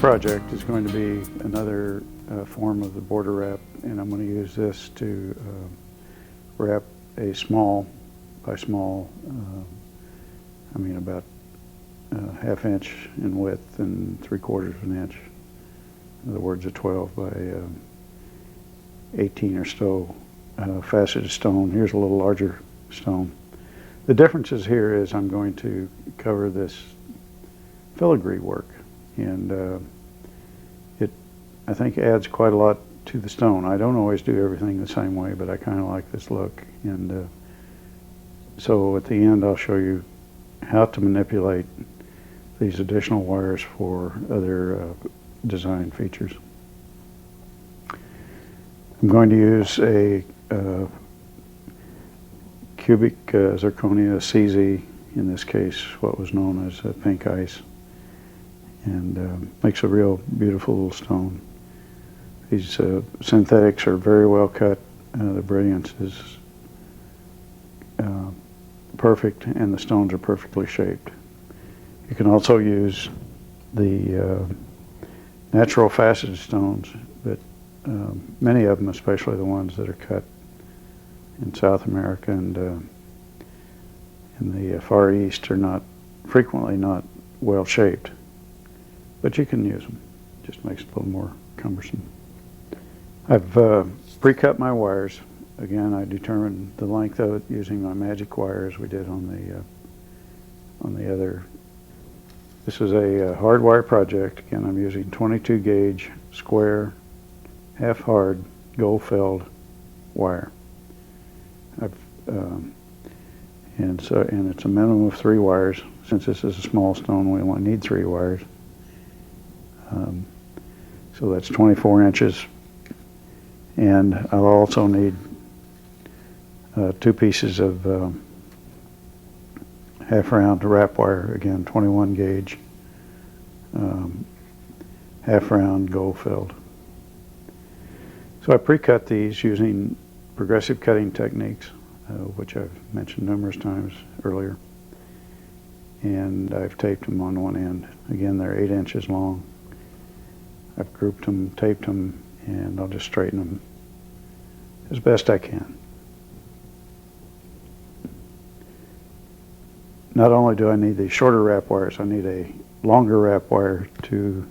project is going to be another form of the border wrap, and I'm going to use this to wrap a small by small, I mean about ½ inch in width and 3/4 of an inch. In other words, a 12 by 18 or so faceted stone. Here's a little larger stone. The differences here is I'm going to cover this filigree work, and it, I think, adds quite a lot to the stone. I don't always do everything the same way, but I kind of like this look, and so at the end I'll show you how to manipulate these additional wires for other design features. I'm going to use a cubic zirconia CZ, in this case what was known as pink ice, and makes a real beautiful little stone. These synthetics are very well cut. The brilliance is perfect, and the stones are perfectly shaped. You can also use the natural faceted stones, but many of them, especially the ones that are cut in South America and in the Far East, are frequently not well shaped, but you can use them. It just makes it a little more cumbersome. I've pre-cut my wires. Again, I determined the length of it using my magic wire as we did on the other. This is a hard wire project. Again, I'm using 22 gauge square, half hard, gold filled wire. And it's a minimum of 3 wires. Since this is a small stone, we only need 3 wires. So that's 24 inches. And I'll also need 2 pieces of half round wrap wire, again 21 gauge, half round gold filled. So I pre-cut these using progressive cutting techniques, which I've mentioned numerous times earlier, and I've taped them on one end. Again, they're 8 inches long. I've grouped them, taped them, and I'll just straighten them as best I can. Not only do I need the shorter wrap wires, I need a longer wrap wire to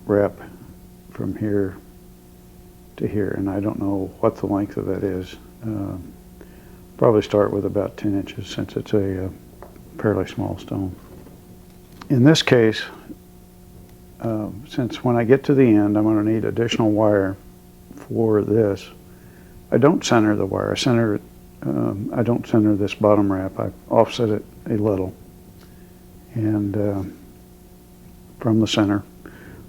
wrap from here to here, and I don't know what the length of that is. Probably start with about 10 inches since it's a fairly small stone. In this case, since when I get to the end I'm going to need additional wire for this, I don't center the wire. I don't center this bottom wrap. I offset it a little, and from the center,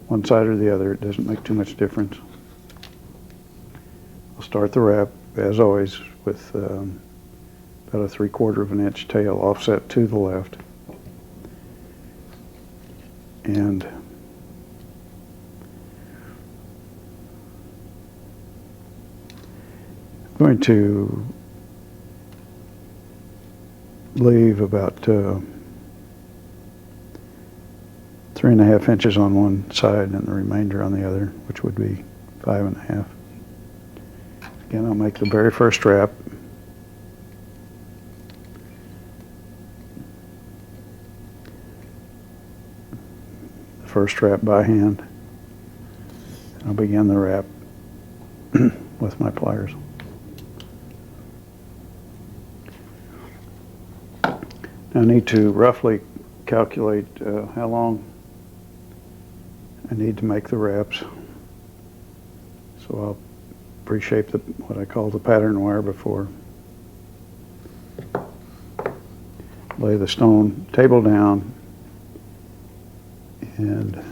one side or the other, it doesn't make too much difference. I'll start the wrap, as always, with about a 3/4 of an inch tail offset to the left, and I'm going to leave about 3½ inches on one side and the remainder on the other, which would be 5½. Again, I'll make the very first wrap. The first wrap by hand. I'll begin the wrap with my pliers. I need to roughly calculate how long I need to make the wraps. So I'll pre-shape what I call the pattern wire before. Lay the stone table down and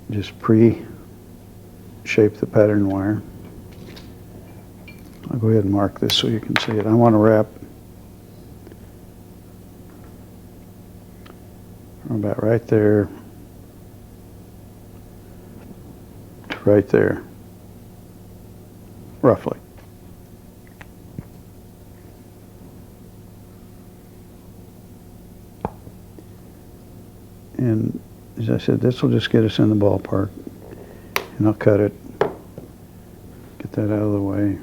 just pre-shape the pattern wire. I'll go ahead and mark this so you can see it. I want to wrap from about right there to right there, roughly. And as I said, this will just get us in the ballpark. And I'll cut it, get that out of the way.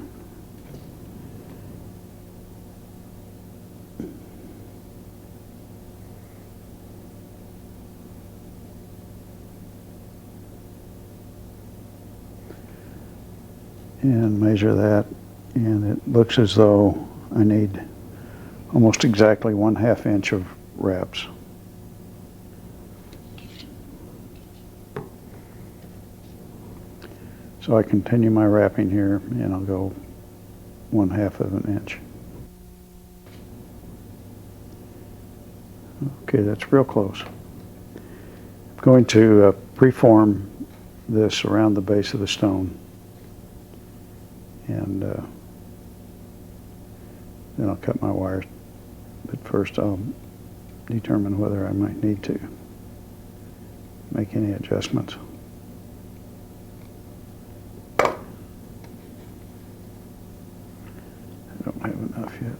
And measure that, and it looks as though I need almost exactly 1/2 inch of wraps. So I continue my wrapping here, and I'll go 1/2 of an inch. Okay, that's real close. I'm going to preform this around the base of the stone. And then I'll cut my wires. But first I'll determine whether I might need to make any adjustments. I don't have enough yet.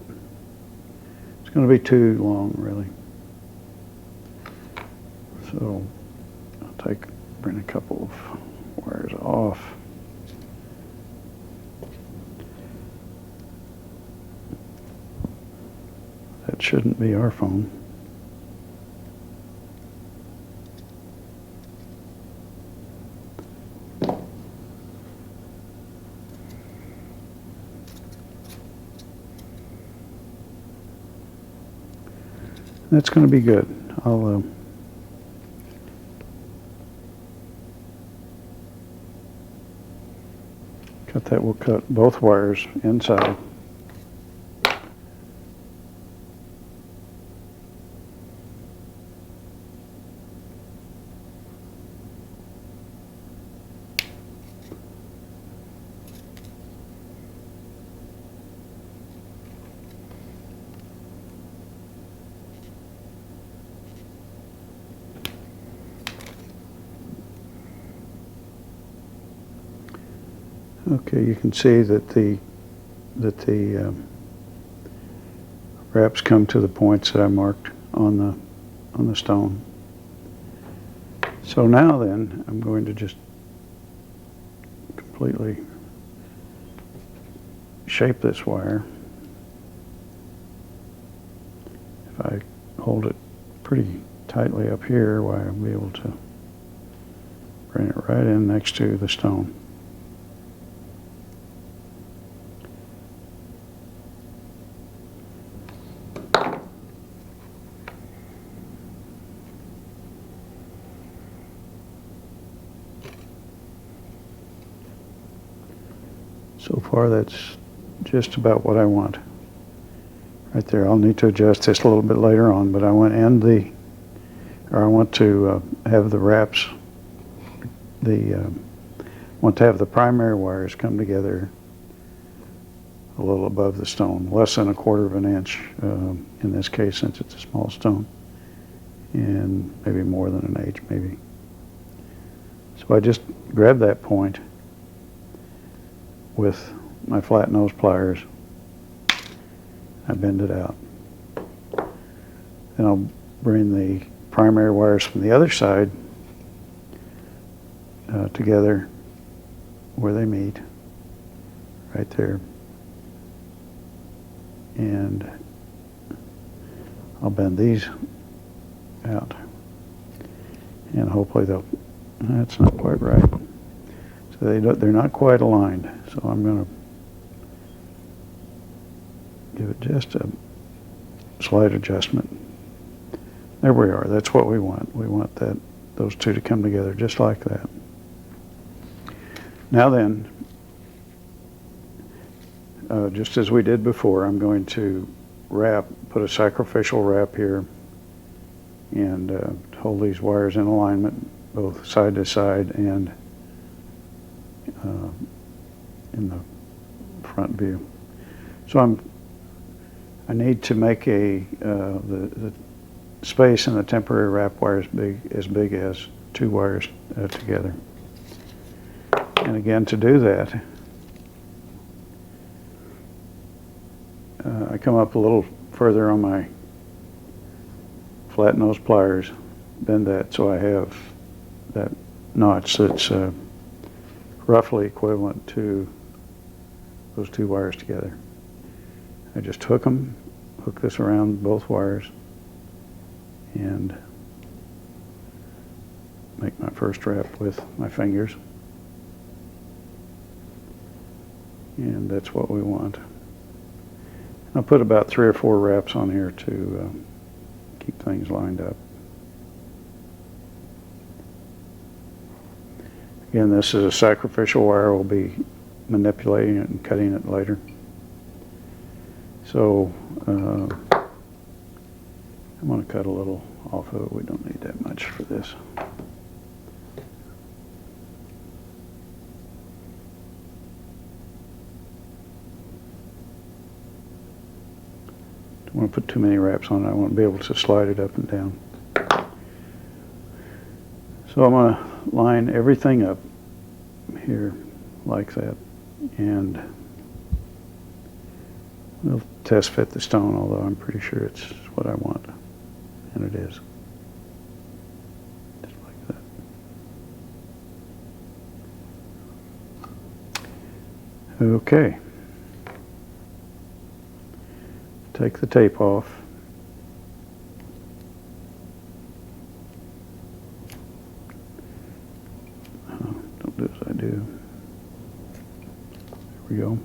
It's going to be too long, really. So I'll bring a couple of wires off. That shouldn't be our phone. That's going to be good. I'll cut that. We'll cut both wires inside. Okay, you can see that the wraps come to the points that I marked on the stone. So now then, I'm going to just completely shape this wire. If I hold it pretty tightly up here, why I'll be able to bring it right in next to the stone. So far, that's just about what I want. Right there. I'll need to adjust this a little bit later on, but I want to have the wraps. Want to have the primary wires come together a little above the stone, less than 1/4 of an inch in this case, since it's a small stone, and maybe more than an inch, maybe. So I just grab that point with my flat nose pliers. I bend it out. Then I'll bring the primary wires from the other side together where they meet, right there. And I'll bend these out. And hopefully that's not quite right. So they're not quite aligned. So I'm going to give it just a slight adjustment. There we are. That's what we want. We want those two to come together just like that. Now then, just as we did before, I'm going to put a sacrificial wrap here, and hold these wires in alignment, both side to side and in the front view. So I need to make the space in the temporary wrap wire as big as 2 wires together. And again, to do that, I come up a little further on my flat nose pliers bend that so I have that notch that's roughly equivalent to those two wires together. I just hook this around both wires, and make my first wrap with my fingers. And that's what we want. I'll put about 3 or 4 wraps on here to keep things lined up. Again, this is a sacrificial wire. We'll be manipulating it and cutting it later. So I'm going to cut a little off of it. We don't need that much for this. Don't want to put too many wraps on it. I want to be able to slide it up and down. So I'm going to line everything up here like that, and we'll test fit the stone, although I'm pretty sure it's what I want, and it is. Just like that. Okay. Take the tape off. Don't do as I do. There we go.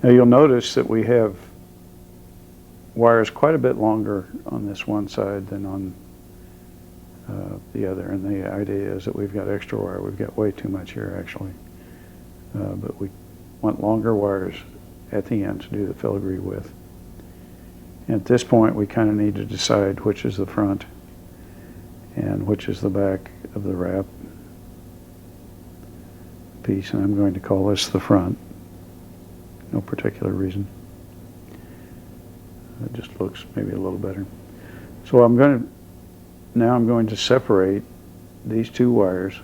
Now you'll notice that we have wires quite a bit longer on this one side than on the other, and the idea is that we've got extra wire. We've got way too much here actually, but we want longer wires at the end to do the filigree with. And at this point we kind of need to decide which is the front and which is the back of the wrap piece, and I'm going to call this the front. No particular reason. It just looks maybe a little better. So I'm going to separate these two wires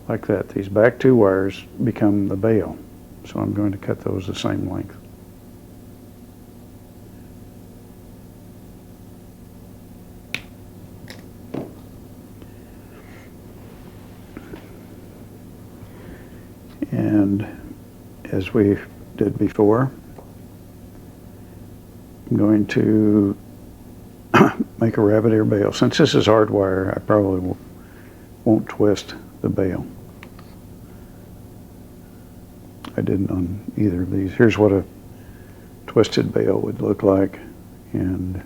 like that. These back two wires become the bail. So I'm going to cut those the same length. And as we did before, I'm going to make a rabbit ear bail. Since this is hard wire, I probably won't twist the bail. I didn't on either of these. Here's what a twisted bail would look like, and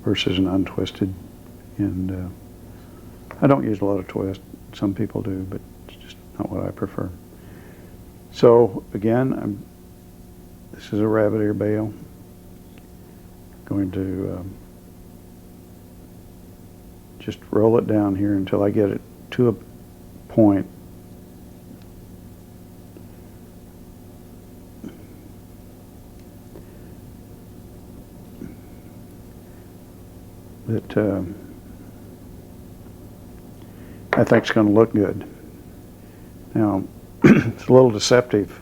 versus an untwisted. And I don't use a lot of twist. Some people do, but it's just not what I prefer. So again, this is a rabbit ear bail. Going to just roll it down here until I get it to a point that I think is going to look good. Now, it's a little deceptive.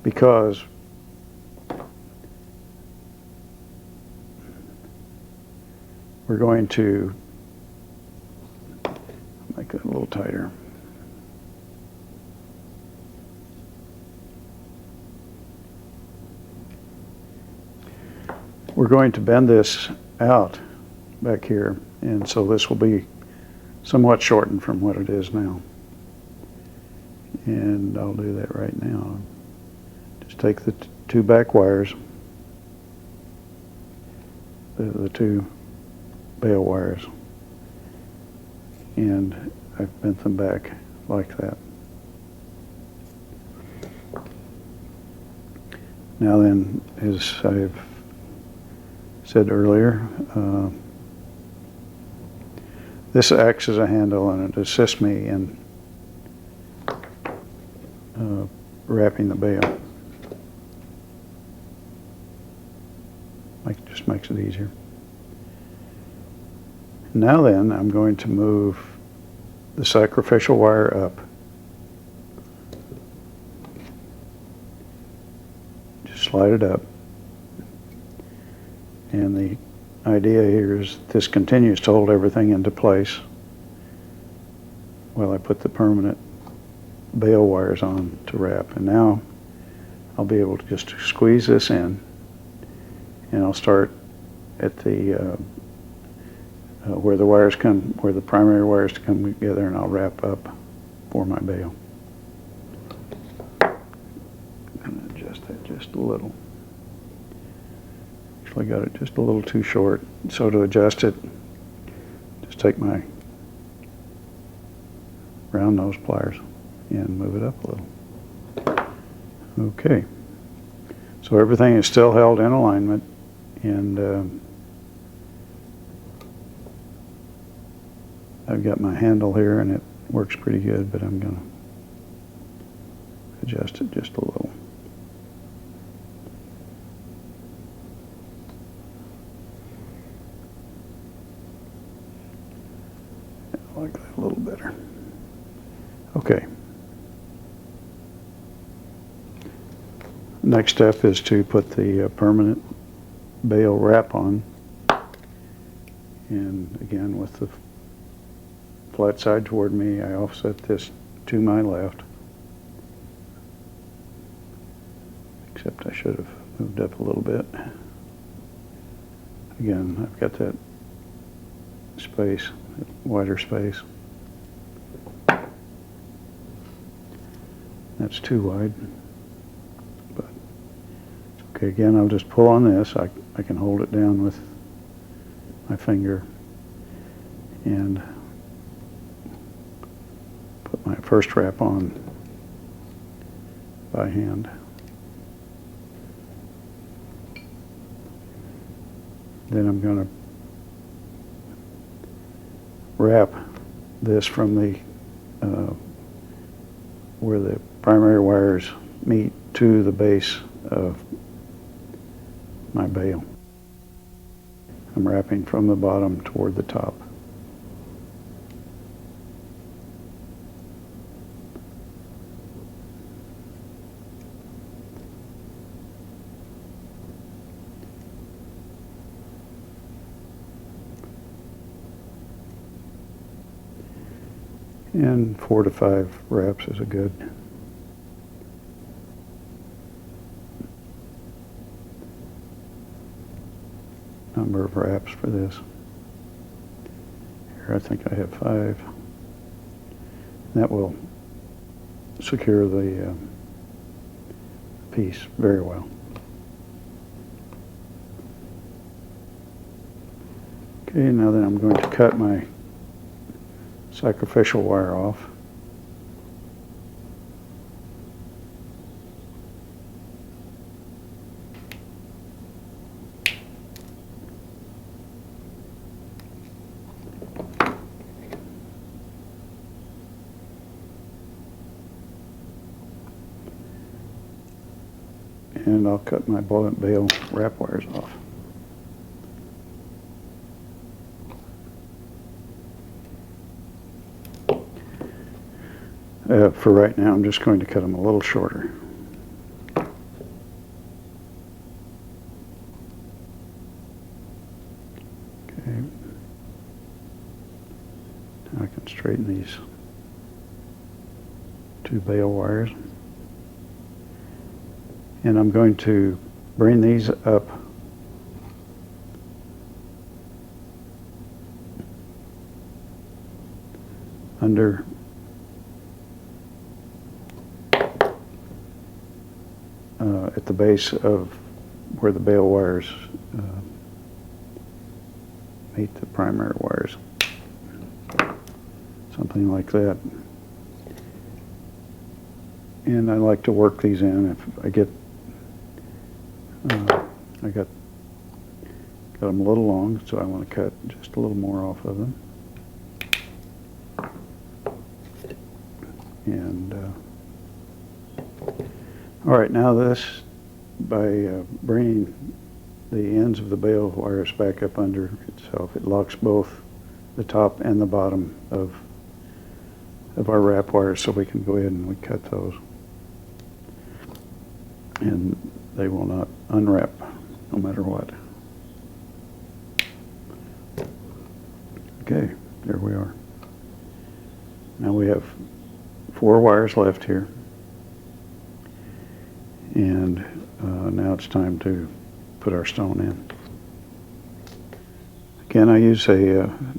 Because we're going to make it a little tighter. We're going to bend this out back here, and so this will be somewhat shortened from what it is now. And I'll do that right now. Just take the two back wires, the two bail wires, and I've bent them back like that. Now then, as I've said earlier, this acts as a handle and it assists me in wrapping the bail. Just makes it easier. Now then, I'm going to move the sacrificial wire up slide it up. And the idea here is this continues to hold everything into place while I put the permanent bail wires on to wrap. And now I'll be able to just squeeze this in, and I'll start at the where the primary wires come together, and I'll wrap up for my bail. And adjust that just a little. Actually got it just a little too short. So to adjust it, just take my round nose pliers and move it up a little. Okay. So everything is still held in alignment, and I've got my handle here and it works pretty good, but I'm going to adjust it just a little. I like that a little better. Okay. Next step is to put the permanent bail wrap on, and again with the flat side toward me, I offset this to my left, except I should have moved up a little bit. Again, I've got that space, that wider space. That's too wide. But okay, again, I'll just pull on this. I can hold it down with my finger and put my first wrap on by hand. Then I'm going to wrap this from the where the primary wires meet to the base of my bail. I'm wrapping from the bottom toward the top. And 4 to 5 wraps is a good number of wraps for this. Here I think I have 5. That will secure the piece very well. Okay, now then I'm going to cut my sacrificial wire off. And I'll cut my bail wrap wires off. For right now, I'm just going to cut them a little shorter. Okay. Now I can straighten these 2 bail wires. And I'm going to bring these up under at the base of where the bail wires meet the primary wires. Something like that. And I like to work these in. If I get I got them a little long, so I want to cut just a little more off of them. And all right, now this, by bringing the ends of the bail wires back up under itself, it locks both the top and the bottom of our wrap wires, so we can go ahead and we cut those. And they will not unwrap no matter what. Okay, there we are. Now we have 4 wires left here. And now it's time to put our stone in. Again, I use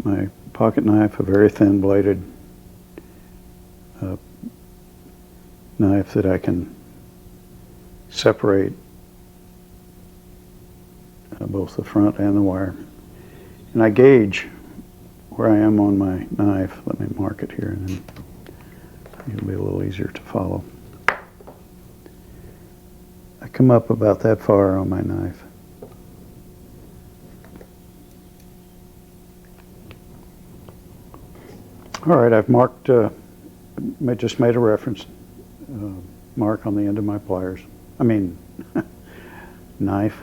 my pocket knife, a very thin bladed knife that I can separate both the front and the wire. And I gauge where I am on my knife. Let me mark it here, and then it'll be a little easier to follow. I come up about that far on my knife. All right, I've marked, just made a reference mark on the end of my pliers. Knife.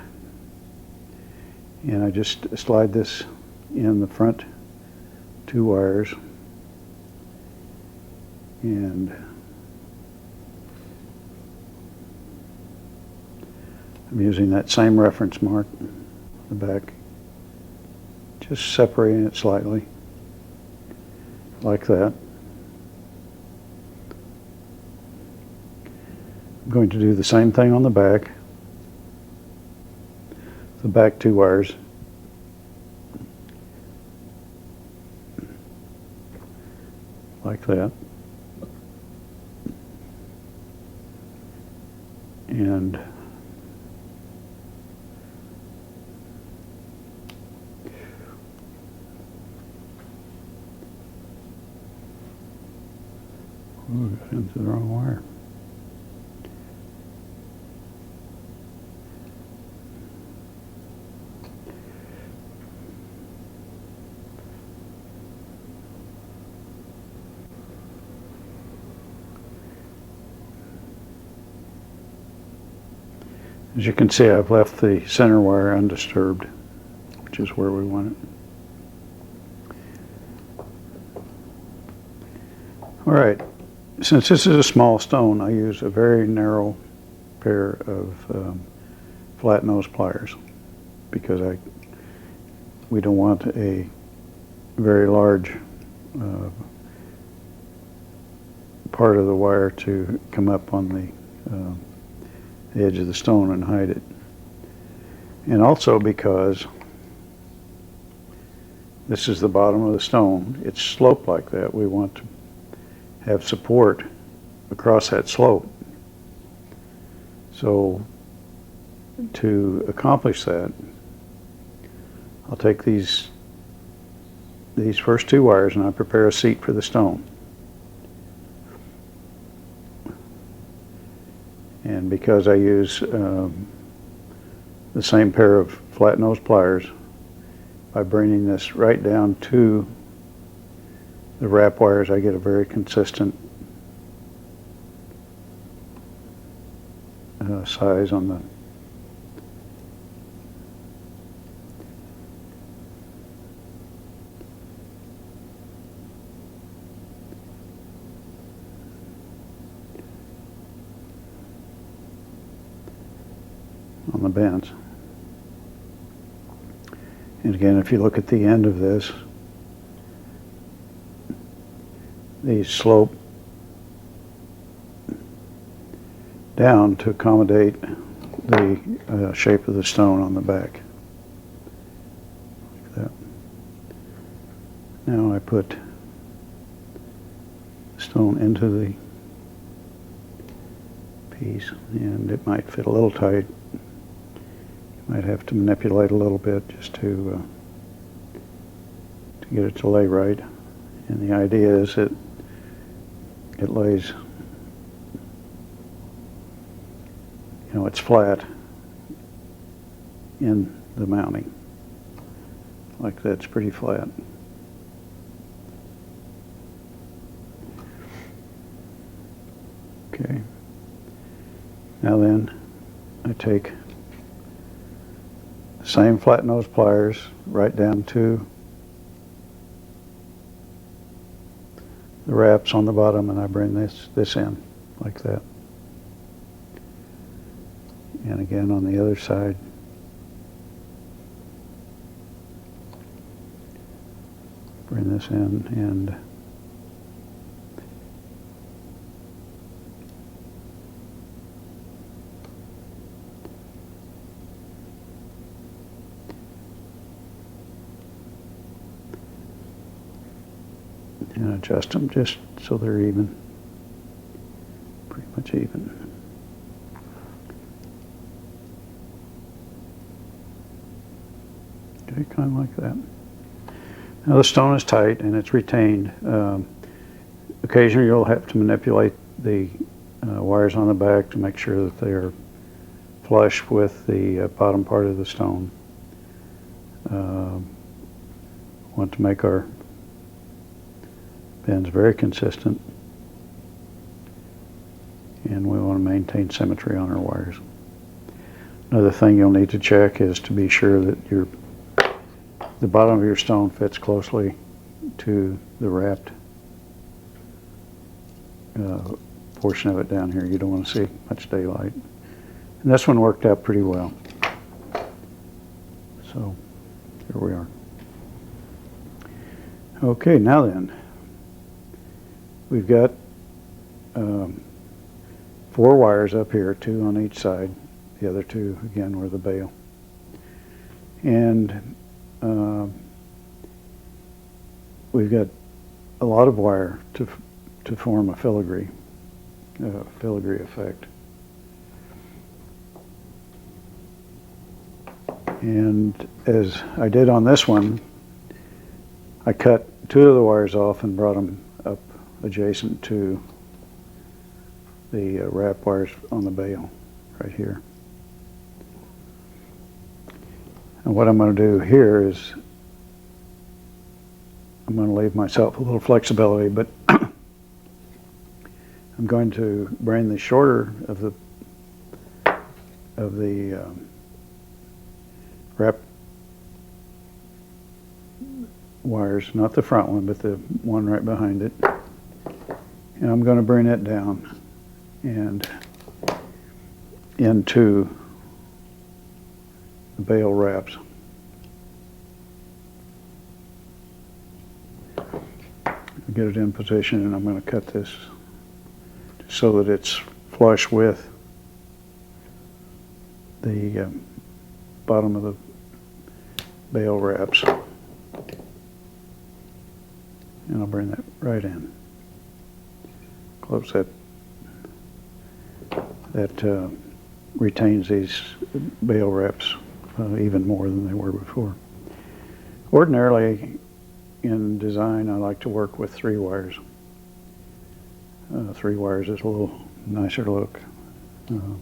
And I just slide this in the front 2 wires. And I'm using that same reference mark on the back, just separating it slightly, like that. I'm going to do the same thing on the back 2 wires. Like that. And got into the wrong wire. As you can see, I've left the center wire undisturbed, which is where we want it. All right, since this is a small stone, I use a very narrow pair of flat nose pliers because we don't want a very large part of the wire to come up on the edge of the stone and hide it. And also because this is the bottom of the stone, it's sloped like that. We want to have support across that slope. So to accomplish that, I'll take these first 2 wires and I prepare a seat for the stone. And because I use the same pair of flat nose pliers, by bringing this right down to the wrap wires, I get a very consistent size on the bends. And again, if you look at the end of this, these slope down to accommodate the shape of the stone on the back. Like that. Now I put the stone into the piece, and it might fit a little tight. You might have to manipulate a little bit just to get it to lay right. And the idea is that it lays, it's flat in the mounting. Like that's pretty flat. Okay. Now then, I take the same flat nose pliers right down to the wraps on the bottom, and I bring this in like that. And again on the other side. Bring this in and adjust them just so they're even, pretty much even. Okay, kind of like that. Now the stone is tight and it's retained. Occasionally you'll have to manipulate the wires on the back to make sure that they are flush with the bottom part of the stone. Want to make our bends very consistent, and we want to maintain symmetry on our wires. Another thing you'll need to check is to be sure that the bottom of your stone fits closely to the wrapped portion of it down here. You don't want to see much daylight. And this one worked out pretty well. So here we are. Okay, now then, we've got 4 wires up here, 2 on each side. The other 2 again were the bail. And we've got a lot of wire to form a filigree effect. And as I did on this one, I cut 2 of the wires off and brought them up adjacent to the wrap wires on the bail right here. And what I'm going to do here is I'm going to leave myself a little flexibility, but I'm going to bring the shorter of the wrap wires, not the front one, but the one right behind it. And I'm going to bring it down and into the bail wraps. Get it in position, and I'm going to cut this so that it's flush with the bottom of the bail wraps. And I'll bring that right in. Close that. That retains these bail wraps even more than they were before. Ordinarily, in design, I like to work with 3 wires. 3 wires is a little nicer look than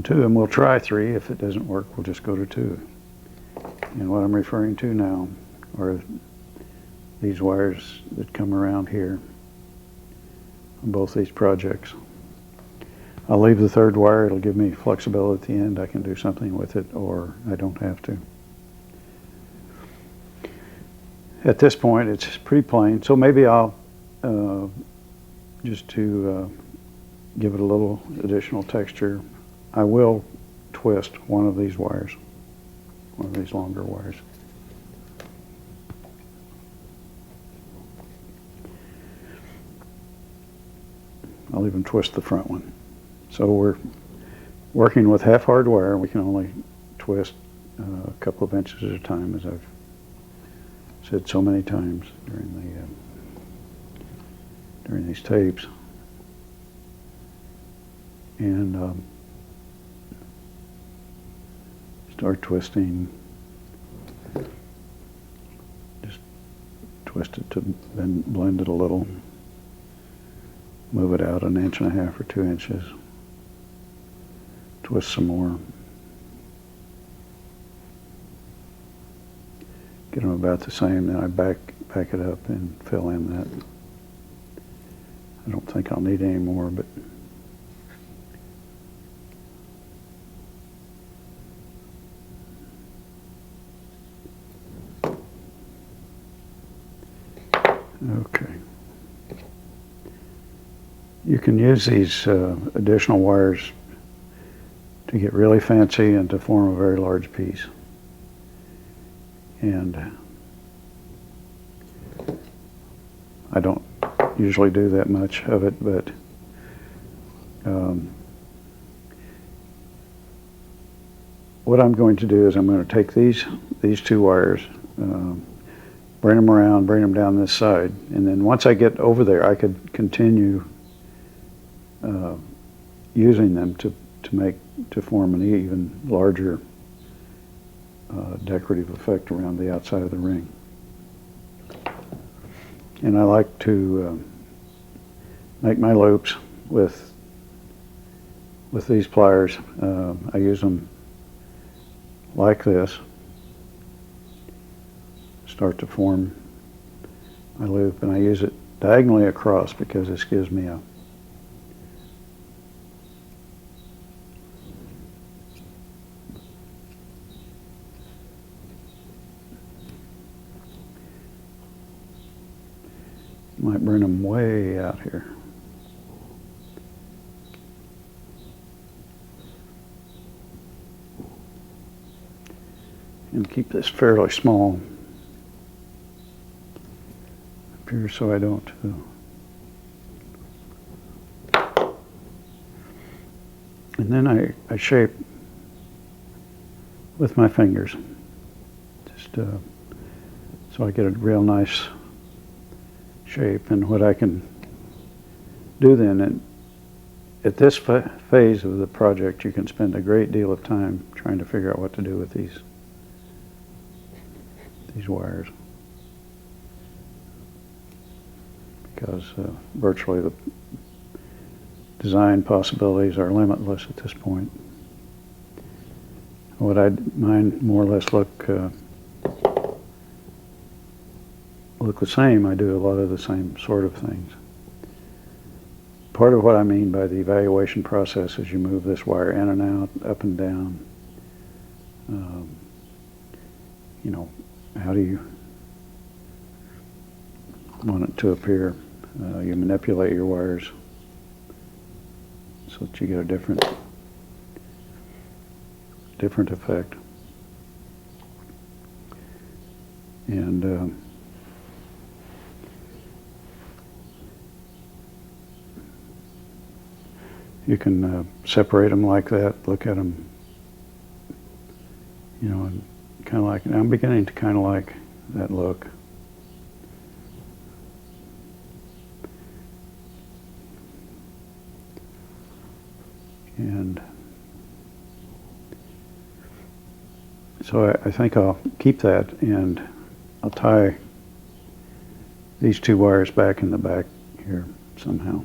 2, and we'll try 3. If it doesn't work, we'll just go to 2. And what I'm referring to now are these wires that come around here on both these projects. I'll leave the 3rd wire. It'll give me flexibility at the end. I can do something with it, or I don't have to. At this point, it's pretty plain, so maybe I'll, just to give it a little additional texture, I will twist one of these wires, one of these longer wires. I'll even twist the front one. So we're working with half hard wire. We can only twist a couple of inches at a time, as I've said so many times during these tapes. And start twisting. Just twist it to then blend it a little. Move it out 1.5 inches or 2 inches. Twist some more. Get them about the same, then I back it up and fill in that. I don't think I'll need any more, but okay. You can use these additional wires to get really fancy and to form a very large piece. And I don't usually do that much of it, but what I'm going to do is I'm going to take these two wires, bring them around, bring them down this side, and then once I get over there, I could continue using them to form an even larger decorative effect around the outside of the ring. And I like to make my loops with these pliers. I use them like this. Start to form my loop, and I use it diagonally across because this gives me a might bring them way out here. And keep this fairly small up here so I don't and then I shape with my fingers, just so I get a real nice shape. And what I can do then, and at this phase of the project, you can spend a great deal of time trying to figure out what to do with these wires, because virtually the design possibilities are limitless at this point. What mine more or less look the same. I do a lot of the same sort of things. Part of what I mean by the evaluation process is you move this wire in and out, up and down. You know, how do you want it to appear? You manipulate your wires so that you get a different effect. And you can separate them like that, look at them, you know, and kind of like, I'm beginning to kind of like that look. And so I think I'll keep that, and I'll tie these two wires back in the back here somehow.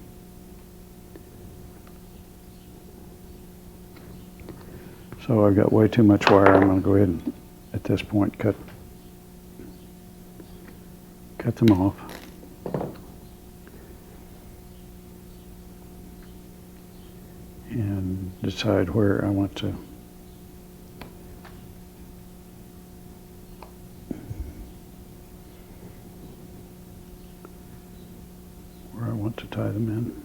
So I've got way too much wire. I'm going to go ahead and, at this point, cut them off. And decide where I want to tie them in.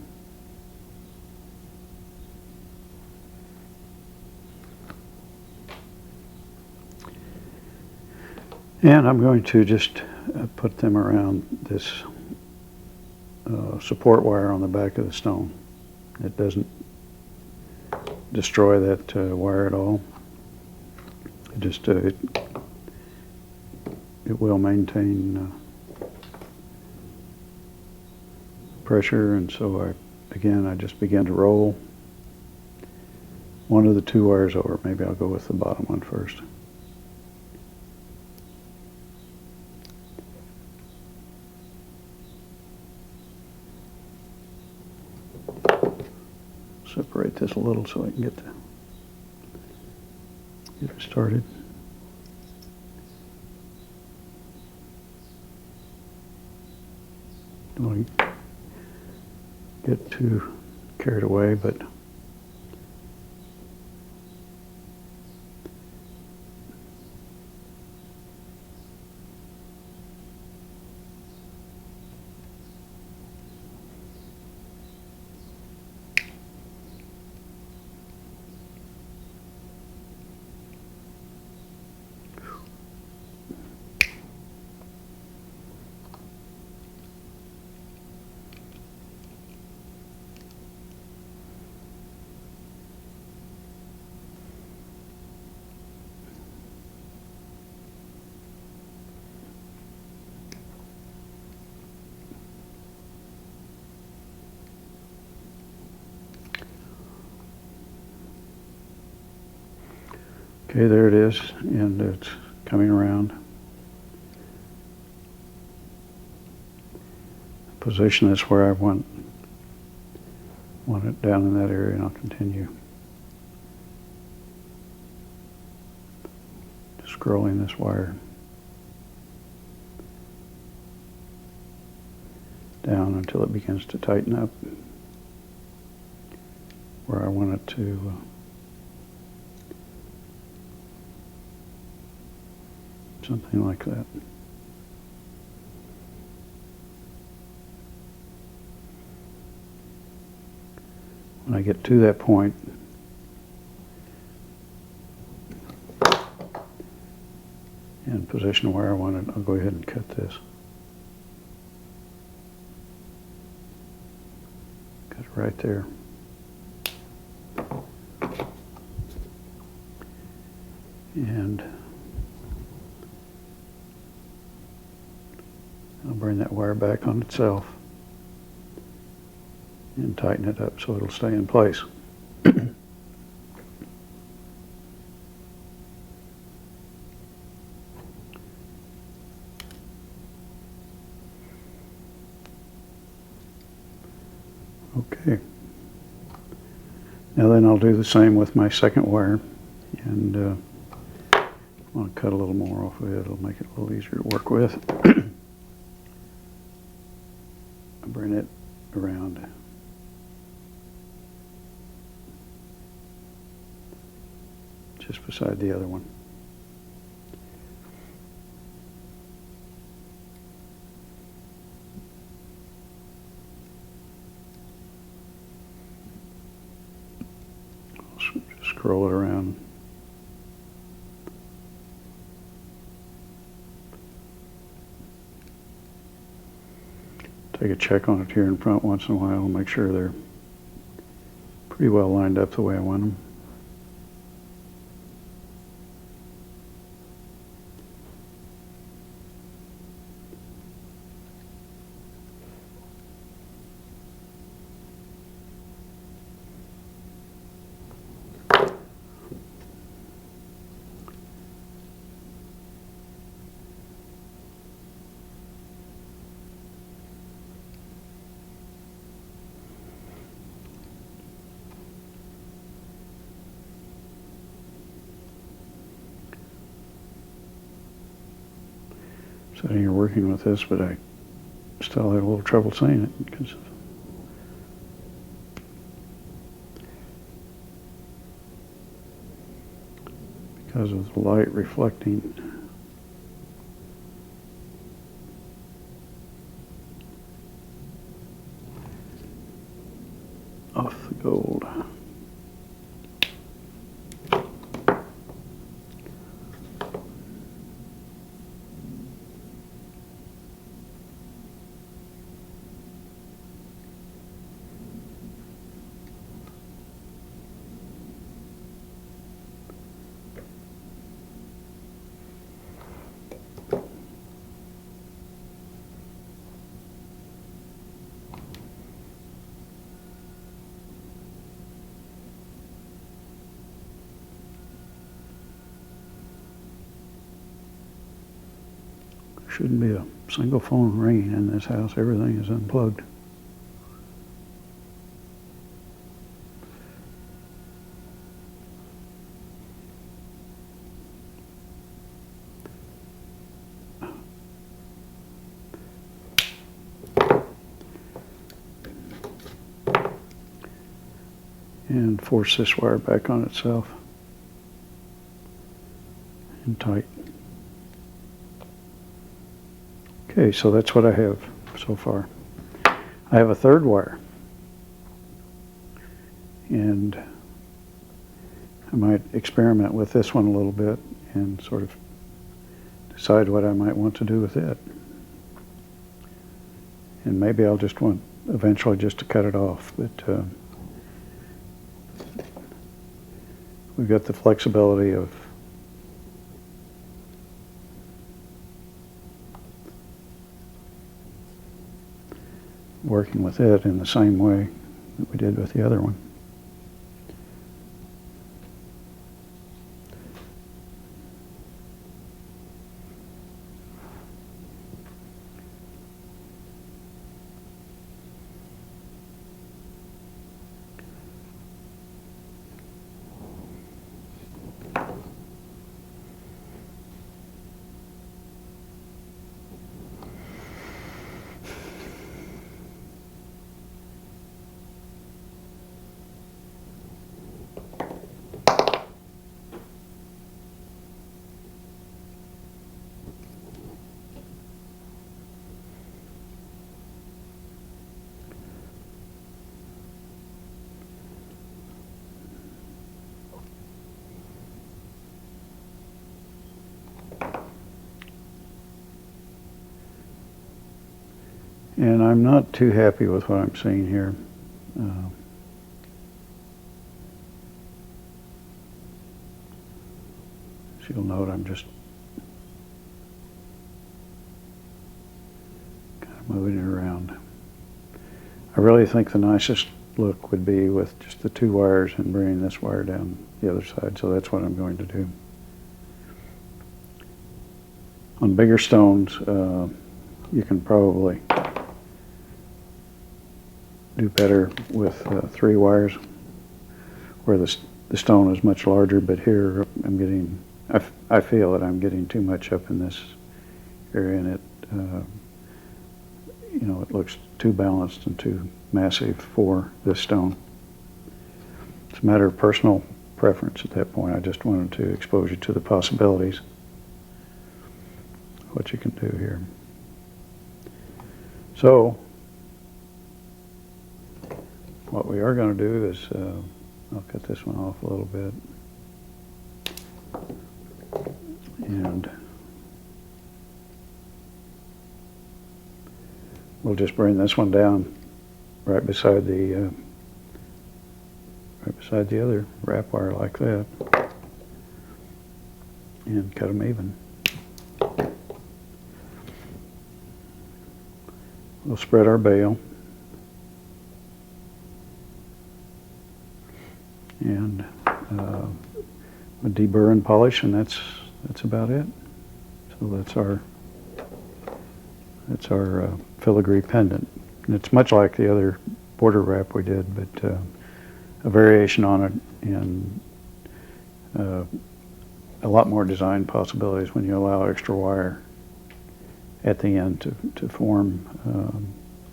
And I'm going to just put them around this support wire on the back of the stone. It doesn't destroy that wire at all. It just it will maintain pressure, and so I just begin to roll one of the two wires over. Maybe I'll go with the bottom one first. Separate this a little so I can get it started. Don't want to get too carried away, but Okay, there it is, and it's coming around. Position this where I want it down in that area, and I'll continue scrolling this wire down until it begins to tighten up where I want it to something like that. When I get to that point, and position where I want it, I'll go ahead and cut this. Cut it right there. And I'll bring that wire back on itself and tighten it up so it'll stay in place. Okay. Now then I'll do the same with my second wire, and I'll cut a little more off of it. It'll make it a little easier to work with. I'll bring it around. Just beside the other one. Just scroll it around. Take a check on it here in front once in a while and make sure they're pretty well lined up the way I want them. Sitting here working with this, but I still had a little trouble seeing it because of the light reflecting off the gold. Shouldn't be a single phone ringing in this house. Everything is unplugged. And force this wire back on itself and tight. Okay, so that's what I have so far. I have a third wire, and I might experiment with this one a little bit and sort of decide what I might want to do with it. And maybe I'll just want eventually just to cut it off, but we've got the flexibility of working with it in the same way that we did with the other one. And I'm not too happy with what I'm seeing here. As you'll note, I'm just kind of moving it around. I really think the nicest look would be with just the 2 wires and bringing this wire down the other side, so that's what I'm going to do. On bigger stones, you can probably do better with 3 wires, where the stone is much larger, but here I'm getting, I feel that I'm getting too much up in this area, and it, you know, it looks too balanced and too massive for this stone. It's a matter of personal preference at that point. I just wanted to expose you to the possibilities of what you can do here. So, what we are going to do is, I'll cut this one off a little bit. And we'll just bring this one down right beside the other wrap wire like that, and cut them even. We'll spread our bale, and we'll deburr and polish, and that's about it. So that's our filigree pendant. And it's much like the other border wrap we did, but a variation on it, and a lot more design possibilities when you allow extra wire at the end to form,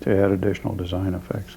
to add additional design effects.